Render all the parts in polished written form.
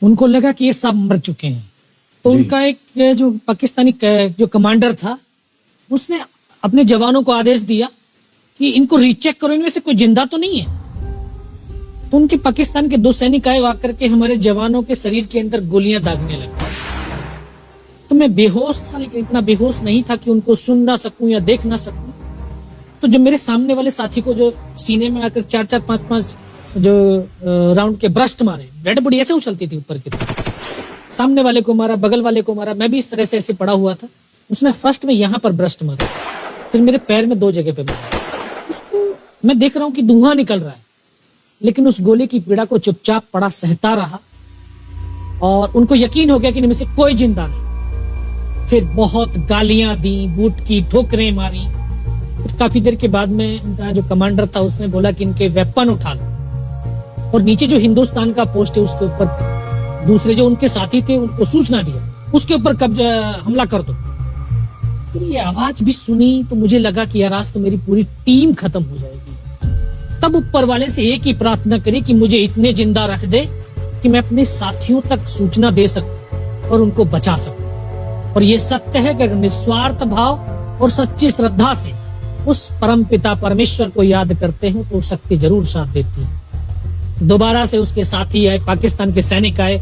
उनको लगा कि ये सब मर चुके हैं, तो उनका एक जो पाकिस्तानी जो कमांडर था उसने अपने जवानों को आदेश दिया कि इनको रीचेक करो, इनमें से कोई जिंदा तो नहीं है। तो उनके पाकिस्तान के 2 सैनिक आए, आकर के हमारे जवानों के शरीर के अंदर गोलियां दागने लगे। तो मैं बेहोश था, लेकिन इतना बेहोश नहीं था कि उनको सुन ना सकूं या देख ना सकूं। तो जब मेरे सामने वाले साथी को जो सीने में आकर 4-4, 5-5 जो राउंड के ब्रस्ट मारे, डेड बॉडी ऐसे उछलती थी ऊपर की तरफ, सामने वाले को मारा, बगल वाले को मारा, मैं भी इस तरह से ऐसे पड़ा हुआ था। उसने फर्स्ट में यहाँ पर ब्रस्ट मारा, फिर मेरे पैर में 2 जगह पे मारा। उसको मैं देख रहा हूं कि धुआं निकल रहा है, लेकिन उस गोली की पीड़ा को चुपचाप पड़ा सहता रहा और उनको यकीन हो गया कि इनमें से कोई जिंदा नहीं। फिर बहुत गालियां दी, बूट की ठोकरें मारी। फिर काफी देर के बाद में उनका जो कमांडर था उसने बोला कि इनके वेपन उठा लो, और नीचे जो हिंदुस्तान का पोस्ट है उसके ऊपर दूसरे जो उनके साथी थे उनको सूचना दिया, उसके ऊपर कब्जा हमला कर दो। फिर ये आवाज भी सुनी तो मुझे लगा कि यार आज तो मेरी पूरी टीम खत्म हो जाएगी। तब ऊपर वाले से एक ही प्रार्थना करी कि मुझे इतने जिंदा रख दे कि मैं अपने साथियों तक सूचना दे सकूं और उनको बचा सकूं। और ये सत्य है कि अगर निस्वार्थ भाव और सच्ची श्रद्धा से उस परम पिता परमेश्वर को याद करते हैं तो शक्ति जरूर साथ देती है। दोबारा से उसके साथी आए, पाकिस्तान के सैनिक आए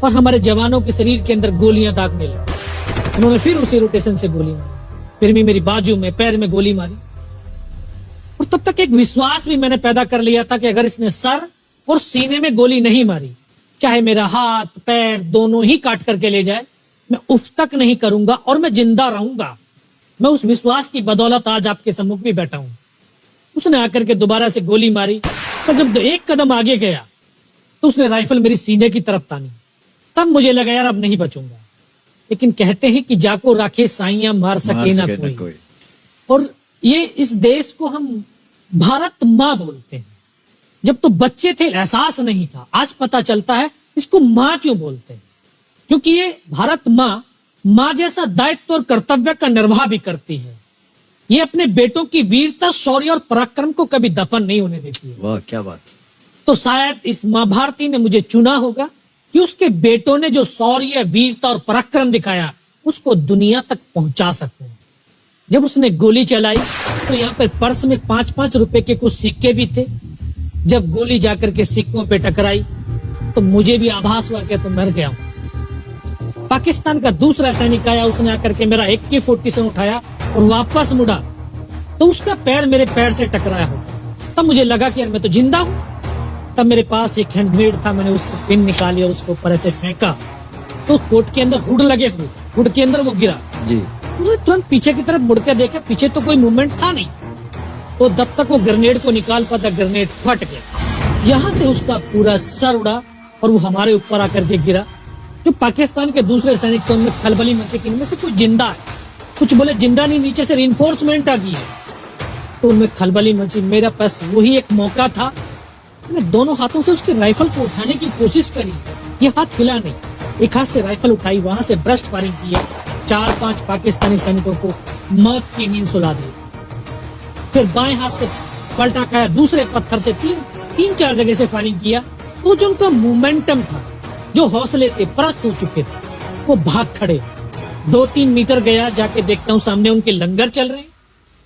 और हमारे जवानों के शरीर के अंदर गोलियां दागने लगे। उन्होंने फिर उसी रोटेशन से गोली मारी, फिर भी मेरी बाजू में, पैर में गोली मारी। और तब तक एक विश्वास भी मैंने पैदा कर लिया था कि अगर इसने सर और सीने में गोली नहीं मारी, चाहे मेरा हाथ पैर दोनों ही काट करके ले जाए, मैं उफ तक नहीं करूंगा और मैं जिंदा रहूंगा। मैं उस विश्वास की बदौलत आज आपके सम्मुख भी बैठा हूं। उसने आकर के दोबारा से गोली मारी, पर जब 1 कदम आगे गया तो उसने राइफल मेरी सीने की तरफ तानी। तब मुझे लगा यार अब नहीं बचूंगा। लेकिन कहते हैं कि जाको राखे साइयां मार सके ना कोई। और ये इस देश को हम भारत माँ बोलते हैं। जब तो बच्चे थे एहसास नहीं था, आज पता चलता है इसको माँ क्यों बोलते हैं, क्योंकि ये भारत माँ जैसा दायित्व और कर्तव्य का निर्वाह भी करती है। ये अपने बेटों की वीरता, शौर्य और पराक्रम को कभी दफन नहीं होने देती है। वाह क्या बात। तो शायद इस माँ भारती ने मुझे चुना होगा कि उसके बेटों ने जो शौर्य, वीरता और पराक्रम दिखाया उसको दुनिया तक पहुंचा सकूं। जब उसने गोली चलाई तो यहाँ पर पर्स में 5-5 रुपए के कुछ सिक्के भी थे। जब गोली जाकर के सिक्कों पे टकराई तो मुझे भी आभास हुआ कि तो मर गया हूं। पाकिस्तान का दूसरा सैनिक आया, उसने आकर के मेरा AK-47 उठाया और वापस मुड़ा तो उसका पैर मेरे पैर से टकराया हो। तब मुझे लगा कि यार मैं तो जिंदा हूं। तब मेरे पास एक हैंड ग्रेनेड था, मैंने उसको पिन निकाली और उसको ऊपर ऐसे फेंका तो कोट के अंदर हुड लगे हुए, हुड के अंदर वो गिरा जी। मुझे तुरंत पीछे की तरफ मुड़ के देखा, पीछे तो कोई मूवमेंट था नहीं। तो जब तक वो ग्रेनेड को निकाल पाता ग्रेनेड फट गया, यहाँ से उसका पूरा सर उड़ा और वो हमारे ऊपर आकर के गिरा। जो पाकिस्तान के दूसरे सैनिक थे उनमें खलबली मची कि इनमें से कोई जिंदा है, कुछ बोले जिंदा नहीं, नीचे से रिइंफोर्समेंट आ गई है। तो उनमें खलबली मची। मेरा पास वही एक मौका था, मैंने दोनों हाथों से उसकी राइफल को उठाने की कोशिश करी, ये हाथ हिला नहीं। एक हाथ से राइफल उठाई, वहां से ब्रस्ट फायरिंग की है, 4-5 पाकिस्तानी सैनिकों को मौत की नींद सुला दी। फिर बाएं हाथ से पलटा खाया, दूसरे पत्थर से 3-4 जगह से फायरिंग किया। तो जो उनका मोमेंटम था, जो हौसले थे, परस्त हो चुके थे, वो भाग खड़े। 2-3 मीटर गया, जाके देखता हूँ सामने उनके लंगर चल रहे हैं,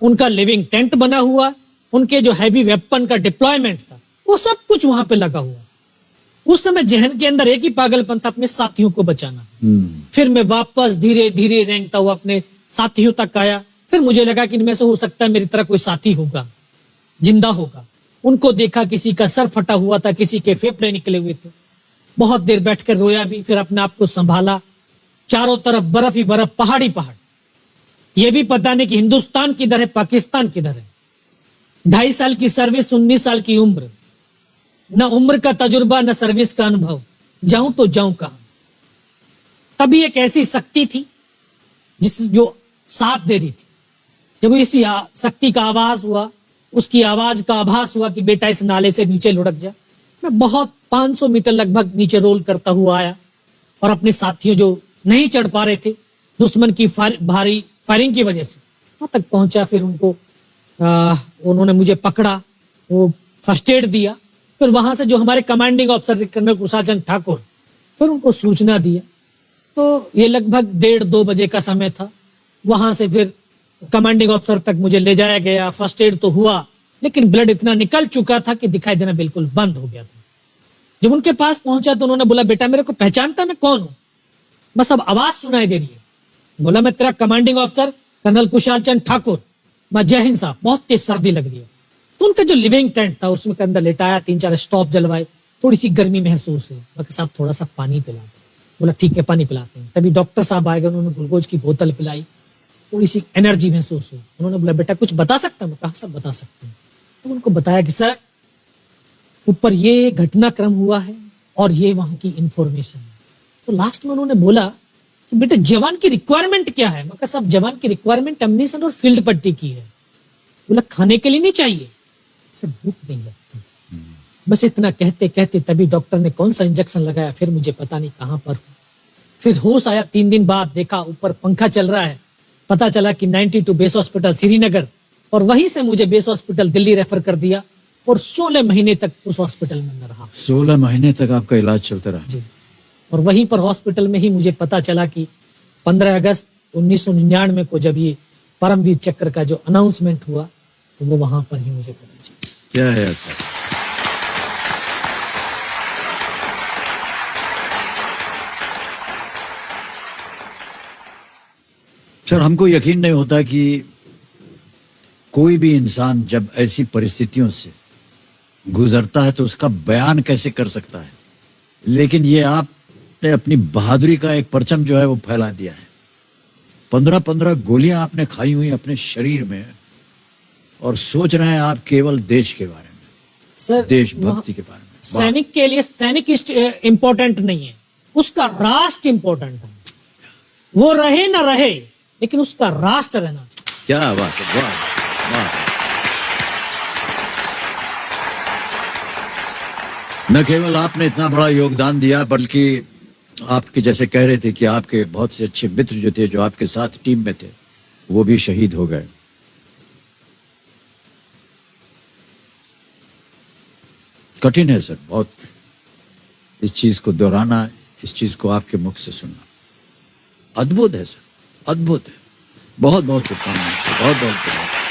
उनका लिविंग टेंट बना हुआ, उनके जो हैवी वेपन का डिप्लॉयमेंट था वो सब कुछ वहां पे लगा हुआ। उस समय जहन के अंदर एक ही पागलपन था, अपने साथियों को बचाना। फिर मैं वापस धीरे धीरे रेंगता हुआ अपने साथियों तक आया। फिर मुझे लगा कि इनमें से हो सकता है मेरी तरह कोई साथी होगा, जिंदा होगा। उनको देखा, किसी का सर फटा हुआ था, किसी के फेफड़े निकले हुए थे। बहुत देर बैठकर रोया भी, फिर अपने आप को संभाला। चारों तरफ बर्फ ही बर्फ, पहाड़ी पहाड़। ये भी पता नहीं कि हिंदुस्तान किधर है, पाकिस्तान किधर है। 2.5 साल की सर्विस, 19 साल की उम्र, न उम्र का तजुर्बा न सर्विस का अनुभव, जाऊं तो जाऊं कहां। तभी एक ऐसी शक्ति थी जो साथ दे रही थी। जब इसी शक्ति का आवाज हुआ, उसकी आवाज का आभास हुआ कि बेटा इस नाले से नीचे लुढ़क जा, मैं बहुत 500 मीटर लगभग नीचे रोल करता हुआ आया और अपने साथियों जो नहीं चढ़ पा रहे थे दुश्मन की भारी फायरिंग की वजह से, वहां तक पहुंचा। फिर उनको उन्होंने मुझे पकड़ा, वो फर्स्ट एड दिया। फिर वहां से जो हमारे commanding officer colonel Kushal Chand Thakur, फिर उनको सूचना दिया। तो ये लगभग 1:30-2 बजे का समय था। वहां से फिर कमांडिंग ऑफिसर तक मुझे ले जाया गया। फर्स्ट एड तो हुआ, लेकिन ब्लड इतना निकल चुका था कि दिखाई देना बिल्कुल बंद हो गया था। जब उनके पास पहुंचा तो उन्होंने बोला, बेटा मेरे को पहचानता मैं कौन हूं? बस अब आवाज सुनाई दे रही है। बोला, मैं तेरा commanding officer colonel Kushal Chand Thakur. मैं, जय हिंद साहब, बहुत तेज सर्दी लग रही है। तो उनका जो लिविंग टेंट था उसमें के अंदर लेटाया, 3-4 स्टॉप जलवाए, थोड़ी सी गर्मी महसूस हुई। मैं, साहब थोड़ा सा पानी पिला दो। बोला, ठीक है पानी पिलाते हैं। तभी डॉक्टर साहब आए गए, उन्होंने ग्लूकोज की बोतल पिलाई, थोड़ी सी एनर्जी महसूस हुई। उन्होंने बोला, बेटा कुछ बता सकता हूं? मैं कहा, सब बता सकते हैं। तो उनको बताया कि सर ऊपर ये घटनाक्रम हुआ है और ये वहां की इंफॉर्मेशन है। तो लास्ट में उन्होंने बोला कि बेटा जवान की रिक्वायरमेंट क्या है? मैं कहा, साहब जवान की रिक्वायरमेंट एम्युनिशन और फील्ड पट्टी की है। बोला, खाने के लिए नहीं चाहिए? सर भूख नहीं लगती। बस इतना कहते कहते तभी डॉक्टर ने कौन सा इंजेक्शन लगाया, फिर मुझे पता नहीं कहां पर। फिर होश आया 3 दिन बाद, देखा ऊपर पंखा चल रहा है। पता चला कि 92 बेस हॉस्पिटल श्रीनगर, और वहीं से मुझे बेस हॉस्पिटल दिल्ली रेफर कर दिया और 16 महीने तक उस हॉस्पिटल में मैं रहा। 16 महीने तक आपका इलाज चलता रहा? जी। और वहीं पर हॉस्पिटल में ही मुझे पता चला कि 15 अगस्त 1999 को जब ये परमवीर चक्र का जो अनाउंसमेंट हुआ, तो वो वहां पर ही मुझे पता चला। क्या है ऐसा? सर हमको यकीन नहीं होता कि कोई भी इंसान जब ऐसी परिस्थितियों से गुजरता है तो उसका बयान कैसे कर सकता है, लेकिन ये आपने अपनी बहादुरी का एक परचम जो है वो फैला दिया है। 15-15 गोलियां आपने खाई हुई अपने शरीर में, और सोच रहे हैं आप केवल देश के बारे में, सर देशभक्ति के बारे में। सैनिक के लिए सैनिक इंपॉर्टेंट नहीं है, उसका राष्ट्र इंपॉर्टेंट है। वो रहे ना रहे, लेकिन उसका राष्ट्र रहना चाहिए। क्या बात है, वाह वाह। न केवल आपने इतना बड़ा योगदान दिया, बल्कि आपके जैसे कह रहे थे कि आपके बहुत से अच्छे मित्र जो थे, जो आपके साथ टीम में थे, वो भी शहीद हो गए। कठिन है सर बहुत इस चीज को दोहराना, इस चीज को आपके मुख से सुनना। अद्भुत है सर, अद्भुत है। बहुत बहुत शुभकामनाएं, बहुत बहुत शुभकामनाएं।